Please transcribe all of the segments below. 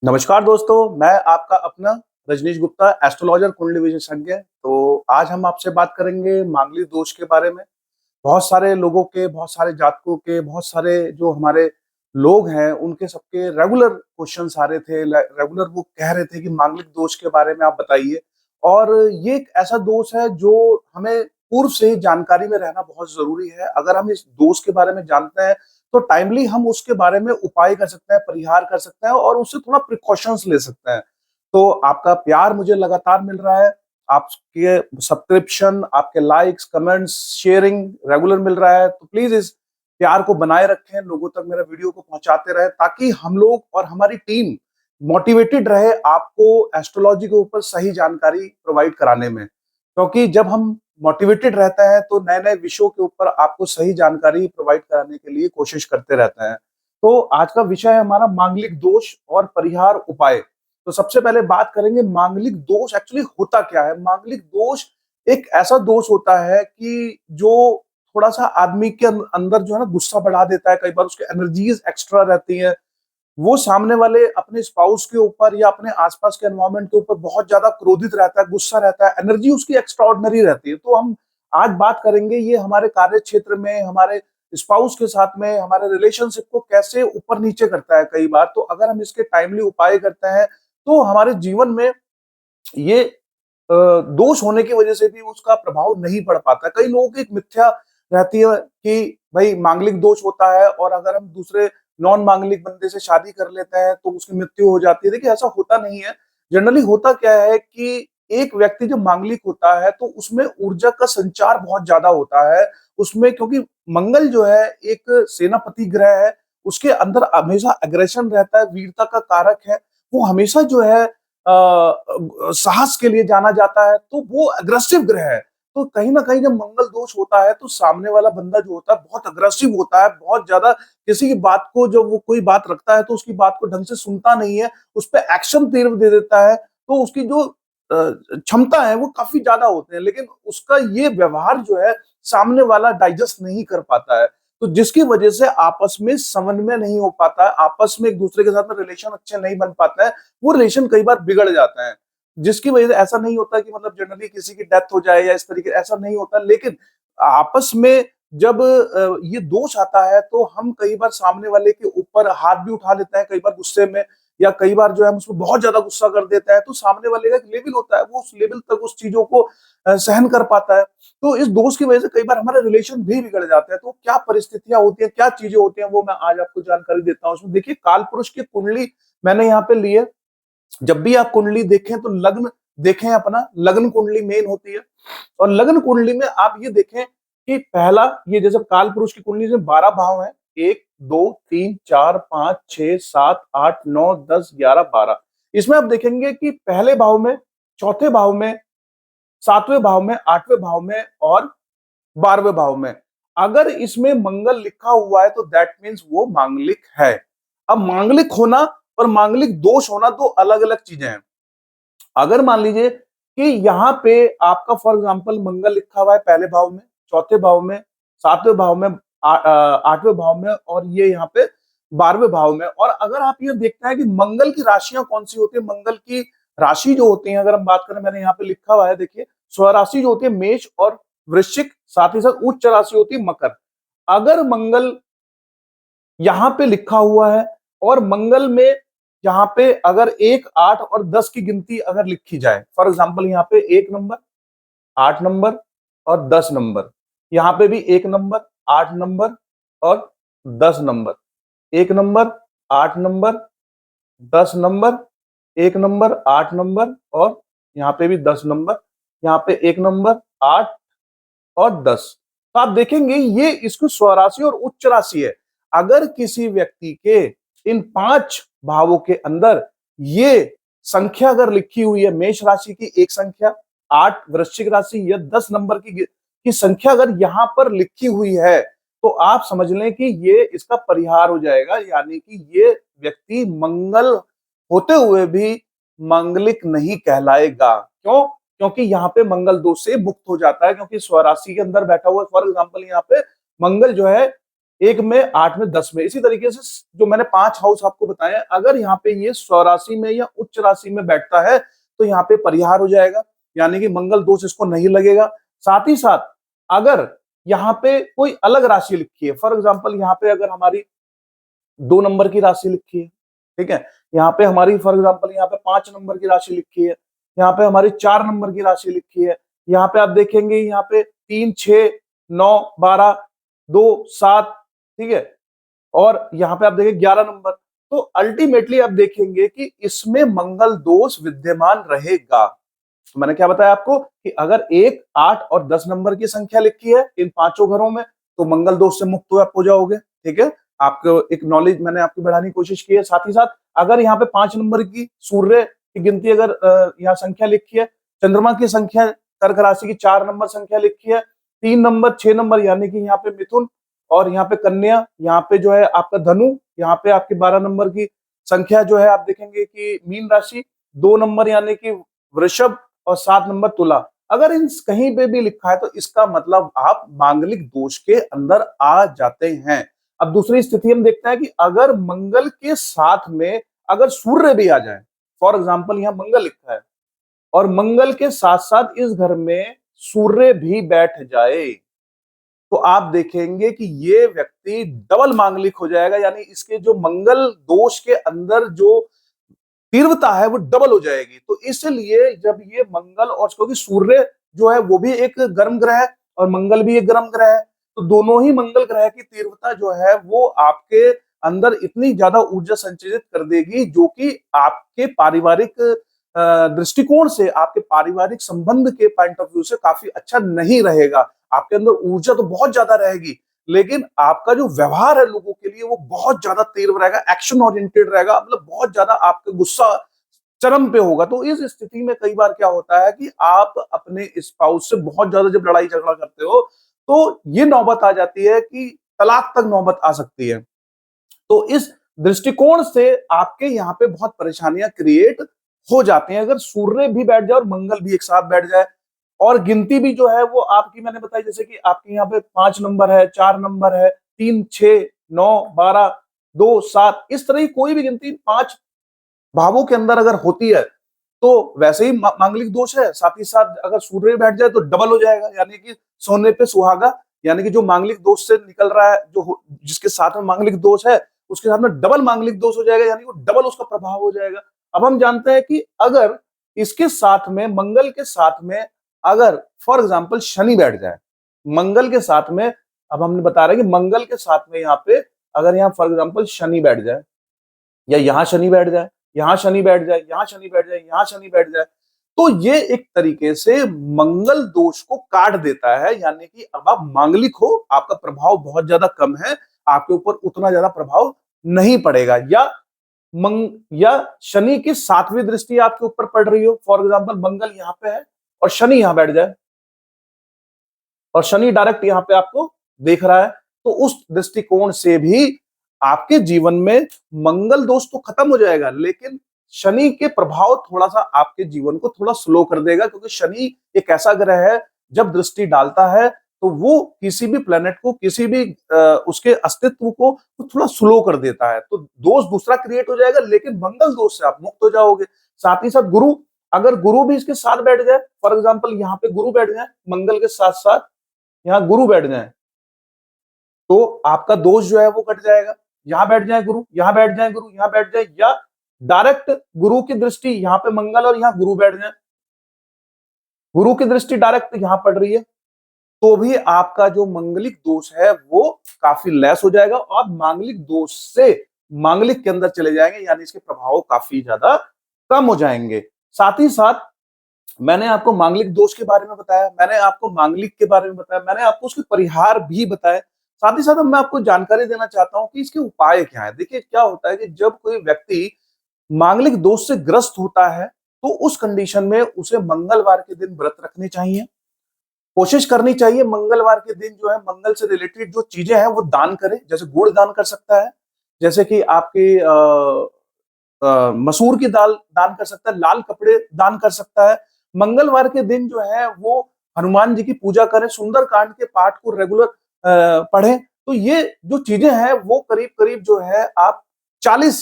नमस्कार दोस्तों, मैं आपका अपना रजनीश गुप्ता, एस्ट्रोलॉजर कुंडली विशेषज्ञ। तो आज हम आपसे बात करेंगे मांगलिक दोष के बारे में। बहुत सारे लोगों के, बहुत सारे जातकों के, बहुत सारे जो हमारे लोग हैं, उनके सबके रेगुलर क्वेश्चन्स आ रहे थे, रेगुलर वो कह रहे थे कि मांगलिक दोष के बारे में आप बताइए। और ये एक ऐसा दोष है जो हमें पूर्व से ही जानकारी में रहना बहुत ज़रूरी है। अगर हम इस दोष के बारे में जानते हैं, तो टाइमली हम उसके बारे में उपाय कर सकते हैं, परिहार कर सकते हैं और उससे थोड़ा प्रिकॉशंस ले सकते हैं। तो आपका प्यार मुझे लगातार मिल रहा है, आपके सब्सक्रिप्शन, आपके लाइक्स, कमेंट्स, शेयरिंग रेगुलर मिल रहा है, तो प्लीज इस प्यार को बनाए रखें, लोगों तक मेरा वीडियो को पहुंचाते रहे ताकि हम लोग और हमारी टीम मोटिवेटेड रहे आपको एस्ट्रोलॉजी के ऊपर सही जानकारी प्रोवाइड कराने में। क्योंकि जब हम मोटिवेटेड रहते हैं तो नए नए विषयों के ऊपर आपको सही जानकारी प्रोवाइड कराने के लिए कोशिश करते रहते हैं। तो आज का विषय है हमारा मांगलिक दोष और परिहार उपाय। तो सबसे पहले बात करेंगे मांगलिक दोष एक्चुअली होता क्या है। मांगलिक दोष एक ऐसा दोष होता है कि जो थोड़ा सा आदमी के अंदर जो है ना गुस्सा बढ़ा देता है। कई बार उसके एनर्जीज एक्स्ट्रा रहती है, वो सामने वाले अपने स्पाउस के ऊपर या अपने आसपास के एनवायरनमेंट के ऊपर बहुत ज्यादा क्रोधित रहता है, गुस्सा रहता है, एनर्जी उसकी एक्स्ट्रा ऑर्डिनरी रहती है। तो हम आज बात करेंगे ये हमारे कार्य क्षेत्र में, हमारे स्पाउस के साथ में, हमारे रिलेशनशिप को कैसे ऊपर नीचे करता है कई बार। तो अगर हम इसके टाइमली उपाय करते हैं तो हमारे जीवन में ये दोष होने की वजह से भी उसका प्रभाव नहीं पड़ पाता। कई लोगों की एक मिथ्या रहती है कि भाई मांगलिक दोष होता है और अगर हम दूसरे नॉन मांगलिक बंदे से शादी कर लेते हैं तो उसकी मृत्यु हो जाती है। देखिए ऐसा होता नहीं है। जनरली होता क्या है कि एक व्यक्ति जो मांगलिक होता है तो उसमें ऊर्जा का संचार बहुत ज्यादा होता है। उसमें क्योंकि मंगल जो है एक सेनापति ग्रह है, उसके अंदर हमेशा अग्रेशन रहता है, वीरता का कारक है। वो हमेशा जो है साहस के लिए जाना जाता है, तो वो अग्रेसिव ग्रह है। तो कहीं ना कहीं जब मंगल दोष होता है तो सामने वाला बंदा जो होता है बहुत अग्रेसिव होता है, बहुत ज्यादा किसी की बात को, जब वो कोई बात रखता है तो उसकी बात को ढंग से सुनता नहीं है, उस पर एक्शन तीव्र दे देता है। तो उसकी जो क्षमता है वो काफी ज्यादा होते हैं, लेकिन उसका ये व्यवहार जो है सामने वाला डाइजेस्ट नहीं कर पाता है। तो जिसकी वजह से आपस में समन्वय नहीं हो पाता है, आपस में एक दूसरे के साथ में रिलेशन अच्छे नहीं बन पाते हैं, वो रिलेशन कई बार बिगड़ जाता है। जिसकी वजह से ऐसा नहीं होता कि मतलब जनरली किसी की डेथ हो जाए या इस तरीके, ऐसा नहीं होता। लेकिन आपस में जब ये दोष आता है तो हम कई बार सामने वाले के ऊपर हाथ भी उठा लेते हैं, कई बार गुस्से में, या कई बार जो है हम उसको बहुत ज्यादा गुस्सा कर देता है। तो सामने वाले का एक लेवल होता है, वो उस लेवल तक उस चीजों को सहन कर पाता है। तो इस दोष की वजह से कई बार हमारे रिलेशन भी बिगड़ जाते हैं। तो क्या परिस्थितियां होती हैं, क्या चीजें होती हैं, वो मैं आज आपको जानकारी देता हूँ। उसमें देखिए काल पुरुष की कुंडली मैंने यहाँ पे ली है। जब भी आप कुंडली देखें तो लग्न देखें, अपना लग्न कुंडली मेन होती है। और लग्न कुंडली में आप ये देखें कि पहला, ये जैसे काल पुरुष की कुंडली में 12 भाव है, 1 2 3 4 5 6 7 8 9 10 11 12। इसमें आप देखेंगे कि पहले भाव में, चौथे भाव में, सातवें भाव में, आठवें भाव में और 12वें भाव में अगर इसमें मंगल लिखा हुआ है तो दैट मीन्स वो मांगलिक है। अब मांगलिक होना और मांगलिक दोष होना दो अलग अलग चीजें हैं। अगर मान लीजिए कि यहाँ पे आपका फॉर एग्जाम्पल मंगल लिखा हुआ है पहले भाव में, चौथे भाव में, सातवें भाव में, आठवें भाव में और ये यहाँ पे 12वें भाव में, और अगर आप ये देखते हैं कि मंगल की राशियां कौन सी होती है, मंगल की राशि जो होती है अगर हम बात करें, मैंने यहाँ पे लिखा हुआ है, देखिए स्वराशि जो होती है मेष और वृश्चिक, साथ ही साथ उच्च राशि होती है मकर। अगर मंगल यहाँ पे लिखा हुआ है और मंगल में यहाँ पे अगर 1 8 और 10 की गिनती अगर लिखी जाए, फॉर एग्जाम्पल यहाँ पे 1 नंबर, 8 नंबर और 10 नंबर, यहाँ पे भी 1 नंबर, 8 नंबर और 10 number, 1 number, 8 number, 10 number, 1 number, 8 number और यहाँ पे भी 10 नंबर, यहाँ पे 1 नंबर, 8 और 10। तो आप देखेंगे ये इसकी स्वराशि और उच्च राशि है। अगर किसी व्यक्ति के इन 5 भावों के अंदर ये संख्या अगर लिखी हुई है, मेष राशि की एक संख्या, 8 वृश्चिक राशि या 10 नंबर की संख्या अगर यहां पर लिखी हुई है, तो आप समझ लें कि ये इसका परिहार हो जाएगा। यानी कि ये व्यक्ति मंगल होते हुए भी मांगलिक नहीं कहलाएगा। क्यों? क्योंकि यहाँ पे मंगल दोष से मुक्त हो जाता है, क्योंकि स्वराशि के अंदर बैठा हुआ, फॉर एग्जाम्पल यहाँ पे मंगल जो है 1 में, 8 में, 10 में। इसी तरीके से जो मैंने 5 हाउस आपको बताए, अगर यहाँ पे ये स्वराशि में या उच्च राशि में बैठता है तो यहाँ पे परिहार हो जाएगा, यानी कि मंगल दोष इसको नहीं लगेगा। साथ ही साथ अगर यहाँ पे कोई अलग राशि लिखी है, फॉर एग्जाम्पल यहाँ पे अगर हमारी 2 नंबर की राशि लिखी है, ठीक है, यहाँ पे हमारी फॉर एग्जाम्पल यहाँ पे 5 नंबर की राशि लिखी है, यहाँ पे हमारी 4 नंबर की राशि लिखी है, यहाँ पे आप देखेंगे यहाँ पे 3, 6, 9, 12, 2, 7, ठीक है, और यहाँ पे आप देखेंगे 11 नंबर। तो अल्टीमेटली आप देखेंगे कि इसमें मंगल दोष विद्यमान रहेगा। तो मैंने क्या बताया आपको कि अगर 1, 8 और 10 नंबर की संख्या लिखी है इन पांचों घरों में, तो मंगल दोष से मुक्त आप हो जाओगे। ठीक है, आपको एक नॉलेज मैंने आपकी बढ़ाने की कोशिश की है। साथ ही साथ अगर यहाँ पे 5 नंबर की सूर्य की गिनती अगर यहाँ संख्या लिखी है, चंद्रमा की संख्या कर्क राशि की 4 नंबर संख्या लिखी है, 3 नंबर, 6 नंबर यानी कि यहाँ पे मिथुन, और यहाँ पे कन्या, यहाँ पे जो है आपका धनु, यहाँ पे आपकी 12 नंबर की संख्या जो है आप देखेंगे कि मीन राशि, 2 नंबर यानी कि वृषभ, और 7 नंबर तुला। अगर इन कहीं पे भी लिखा है तो इसका मतलब आप मांगलिक दोष के अंदर आ जाते हैं। अब दूसरी स्थिति हम देखते हैं कि अगर मंगल के साथ में अगर सूर्य भी आ जाए, फॉर एग्जाम्पल यहाँ मंगल लिखा है और मंगल के साथ साथ इस घर में सूर्य भी बैठ जाए, तो आप देखेंगे कि ये व्यक्ति डबल मांगलिक हो जाएगा, यानी इसके जो मंगल दोष के अंदर जो तीव्रता है वो डबल हो जाएगी। तो इसलिए जब ये मंगल और क्योंकि सूर्य जो है वो भी एक गर्म ग्रह है और मंगल भी एक गर्म ग्रह है, तो दोनों ही मंगल ग्रह की तीव्रता जो है वो आपके अंदर इतनी ज्यादा ऊर्जा संचरित कर देगी जो कि आपके पारिवारिक दृष्टिकोण से, आपके पारिवारिक संबंध के पॉइंट ऑफ व्यू से काफी अच्छा नहीं रहेगा। आपके अंदर ऊर्जा तो बहुत ज्यादा रहेगी, लेकिन आपका जो व्यवहार है लोगों के लिए वो बहुत ज्यादा तीव्र रहेगा, एक्शन ओरिएंटेड रहेगा, मतलब बहुत ज्यादा आपका गुस्सा चरम पे होगा। तो इस स्थिति में कई बार क्या होता है कि आप अपने स्पाउस से बहुत ज्यादा जब लड़ाई झगड़ा करते हो तो ये नौबत आ जाती है कि तलाक तक नौबत आ सकती है। तो इस दृष्टिकोण से आपके यहाँ पे बहुत परेशानियां क्रिएट हो जाती हैं अगर सूर्य भी बैठ जाए और मंगल भी एक साथ बैठ जाए। और गिनती भी जो है वो आपकी मैंने बताई, जैसे कि आपके यहाँ पे 5 नंबर है, 4 नंबर है, 3, 6, 9, 12, 2, 7, इस तरह की कोई भी गिनती 5 भावों के अंदर अगर होती है तो वैसे ही मांगलिक दोष है। साथ ही साथ अगर सूर्य बैठ जाए तो डबल हो जाएगा, यानी कि सोने पे सुहागा, यानी कि जो मांगलिक दोष से निकल रहा है, जो जिसके साथ में मांगलिक दोष है उसके साथ में डबल मांगलिक दोष हो जाएगा, यानी वो डबल उसका प्रभाव हो जाएगा। अब हम जानते हैं कि अगर इसके साथ में मंगल के साथ में अगर फॉर एग्जाम्पल शनि बैठ जाए, मंगल के साथ में, अब हमने बता रहे हैं कि मंगल के साथ में यहाँ पे अगर यहाँ फॉर एग्जाम्पल शनि बैठ जाए, या यहाँ शनि बैठ जाए, यहाँ शनि बैठ जाए, यहाँ शनि बैठ जाए, यहाँ शनि बैठ जाए, तो ये एक तरीके से मंगल दोष को काट देता है, यानी कि अब आप मांगलिक हो, आपका प्रभाव बहुत ज्यादा कम है, आपके ऊपर उतना ज्यादा प्रभाव नहीं पड़ेगा। या शनि की 7वीं दृष्टि आपके ऊपर पड़ रही हो, फॉर एग्जाम्पल मंगल यहाँ पे है और शनि यहाँ बैठ जाए और शनि डायरेक्ट यहाँ पे आपको देख रहा है, तो उस दृष्टिकोण से भी आपके जीवन में मंगल दोष तो खत्म हो जाएगा, लेकिन शनि के प्रभाव थोड़ा सा आपके जीवन को थोड़ा स्लो कर देगा, क्योंकि शनि एक ऐसा ग्रह है जब दृष्टि डालता है तो वो किसी भी प्लेनेट को, किसी भी उसके अस्तित्व को वो थोड़ा स्लो कर देता है, तो दोष दूसरा क्रिएट हो जाएगा, लेकिन मंगल दोष से आप मुक्त हो जाओगे। साथ ही साथ गुरु, अगर गुरु भी इसके साथ बैठ जाए, फॉर एग्जाम्पल यहाँ पे गुरु बैठ जाए, मंगल के साथ साथ यहाँ गुरु बैठ जाए, तो आपका दोष जो है वो कट जाएगा। यहां बैठ जाए गुरु, यहां बैठ जाए गुरु, यहां बैठ जाए, या डायरेक्ट गुरु की दृष्टि यहाँ पे मंगल और यहाँ गुरु बैठ जाए, गुरु की दृष्टि डायरेक्ट यहां पड़ रही है, तो भी आपका जो मांगलिक दोष है वो काफी लेस हो जाएगा और मांगलिक दोष से मांगलिक के अंदर चले जाएंगे, यानी इसके प्रभाव काफी ज्यादा कम हो जाएंगे। साथ ही साथ मैंने आपको मांगलिक दोष के बारे में बताया, मैंने आपको मांगलिक के बारे में बताया, मैंने आपको उसके परिहार भी बताए। साथ ही साथ अब मैं आपको जानकारी देना चाहता हूं कि इसके उपाय क्या है। देखिए क्या होता है कि जब कोई व्यक्ति मांगलिक दोष से ग्रस्त होता है तो उस कंडीशन में उसे मंगलवार के दिन व्रत रखने चाहिए, कोशिश करनी चाहिए मंगलवार के दिन जो है मंगल से रिलेटेड जो चीजें हैं वो दान करे, जैसे गुड़ दान कर सकता है, जैसे कि आपकी मसूर की दाल दान कर सकता है, लाल कपड़े दान कर सकता है। मंगलवार के दिन जो है वो हनुमान जी की पूजा करें, सुंदर कांड के पाठ को रेगुलर पढ़ें, तो ये जो चीजें हैं वो करीब-करीब जो है आप 40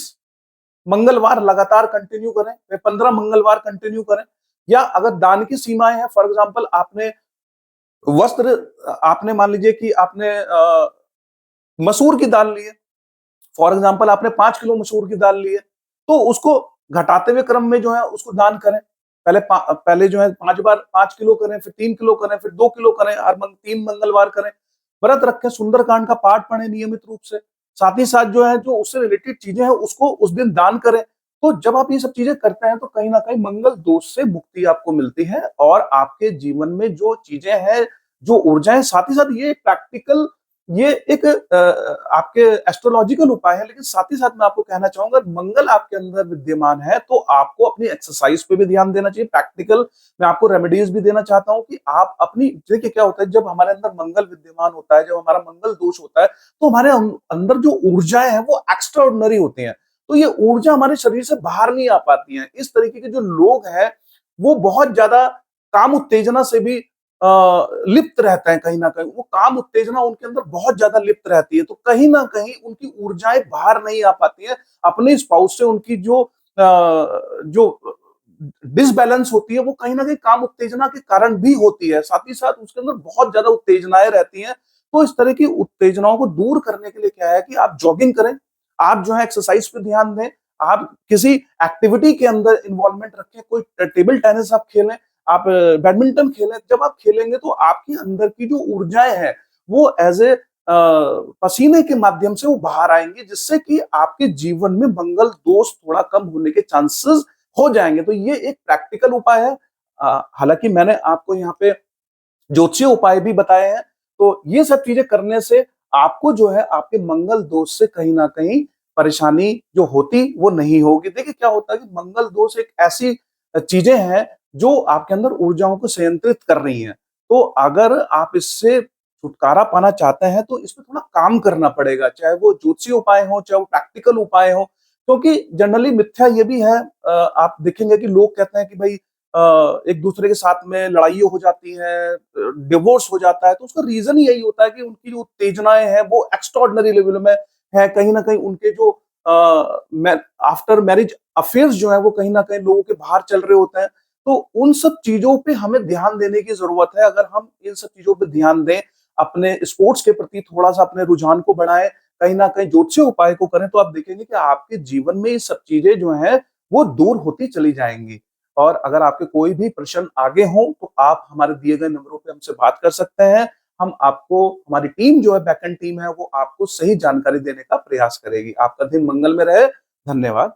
मंगलवार लगातार कंटिन्यू करें, या 15 मंगलवार कंटिन्यू करें, या अगर दान की सीमाएँ हैं, फॉर एग्जाम्पल आपने वस्त्र आपने मान लीजिए कि आपने मसूर की दाल ली है, फॉर एग्जाम्पल आपने 5 किलो मसूर की दाल ली है, तो उसको घटाते हुए क्रम में जो है उसको दान करें। पहले जो है 5 बार 5 किलो करें, फिर 3 किलो करें, फिर 2 किलो करें, हर 3 मंगलवार करें। व्रत रखें, सुंदरकांड का पाठ पढ़ें नियमित रूप से। साथ ही साथ जो है जो उससे रिलेटेड चीजें हैं उसको उस दिन दान करें। तो जब आप ये सब चीजें करते हैं तो कहीं न कहीं मंगल दोष से मुक्ति आपको मिलती है और आपके जीवन में जो चीजें हैं, जो ऊर्जाएँ, साथ ही साथ ये प्रैक्टिकल, ये एक आपके एस्ट्रोलॉजिकल उपाय है, लेकिन साथ ही साथ मैं आपको कहना चाहूँगा मंगल आपके अंदर विद्यमान है तो आपको अपनी एक्सरसाइज पे भी ध्यान देना चाहिए। प्रैक्टिकल मैं आपको रेमेडीज भी देना चाहता हूँ कि आप अपनी, देखिए क्या होता है जब हमारे अंदर मंगल विद्यमान होता है, जब हमारा मंगल दोष होता है, तो हमारे अंदर जो ऊर्जाएँ हैं वो एक्स्ट्रा ऑर्डिनरी होती हैं। तो ये ऊर्जा हमारे शरीर से बाहर नहीं आ पाती है। इस तरीके के जो लोग हैं वो बहुत ज्यादा काम उत्तेजना से भी लिप्त रहते हैं। कहीं ना कहीं वो काम उत्तेजना उनके अंदर बहुत ज्यादा लिप्त रहती है, तो कहीं ना कहीं उनकी ऊर्जाएं बाहर नहीं आ पाती है। अपने स्पाउस से उनकी जो डिसबैलेंस होती है वो कहीं ना कहीं काम उत्तेजना के कारण भी होती है। साथ ही साथ उसके अंदर बहुत ज्यादा उत्तेजनाएं रहती हैं। तो इस तरह की उत्तेजनाओं को दूर करने के लिए क्या है कि आप जॉगिंग करें, आप जो है एक्सरसाइज पे ध्यान दें, आप किसी एक्टिविटी के अंदर इन्वॉल्वमेंट रखें, कोई टेबल टेनिस आप खेलें, आप बैडमिंटन खेलें। जब आप खेलेंगे तो आपके अंदर की जो ऊर्जाएं हैं वो एज ए पसीने के माध्यम से वो बाहर आएंगी, जिससे कि आपके जीवन में मंगल दोष थोड़ा कम होने के चांसेस हो जाएंगे। तो ये एक प्रैक्टिकल उपाय है। हालांकि मैंने आपको यहाँ पे ज्योतिषीय उपाय भी बताए हैं। तो ये सब चीजें करने से आपको जो है आपके मंगल दोष से कहीं ना कहीं परेशानी जो होती वो नहीं होगी। देखिए क्या होता है कि मंगल दोष एक ऐसी चीजें हैं जो आपके अंदर ऊर्जाओं को संयंत्रित कर रही हैं। तो अगर आप इससे छुटकारा पाना चाहते हैं तो इसमें थोड़ा काम करना पड़ेगा, चाहे वो ज्योतिषीय उपाय हो, चाहे वो प्रैक्टिकल उपाय हो। क्योंकि जनरली मिथ्या ये भी है, आप देखेंगे कि लोग कहते हैं कि भाई एक दूसरे के साथ में लड़ाई हो जाती है, डिवोर्स हो जाता है, तो उसका रीजन यही होता है कि उनकी जो उत्तेजनाएं हैं वो एक्स्ट्रॉर्डिनरी लेवल में है। कहीं ना कहीं उनके जो आफ्टर मैरिज अफेयर्स जो है वो कहीं ना कहीं लोगों के बाहर चल रहे होते हैं। तो उन सब चीजों पे हमें ध्यान देने की जरूरत है। अगर हम इन सब चीजों पे ध्यान दें, अपने स्पोर्ट्स के प्रति थोड़ा सा अपने रुझान को बढ़ाएं, कहीं ना कहीं ज्योतिषीय उपाय को करें, तो आप देखेंगे कि आपके जीवन में ये सब चीजें जो हैं वो दूर होती चली जाएंगी। और अगर आपके कोई भी प्रश्न आगे हों तो आप हमारे दिए गए नंबरों पे हमसे बात कर सकते हैं। हम आपको, हमारी टीम जो है, बैकएंड टीम है, वो आपको सही जानकारी देने का प्रयास करेगी। आपका दिन मंगल में रहे। धन्यवाद।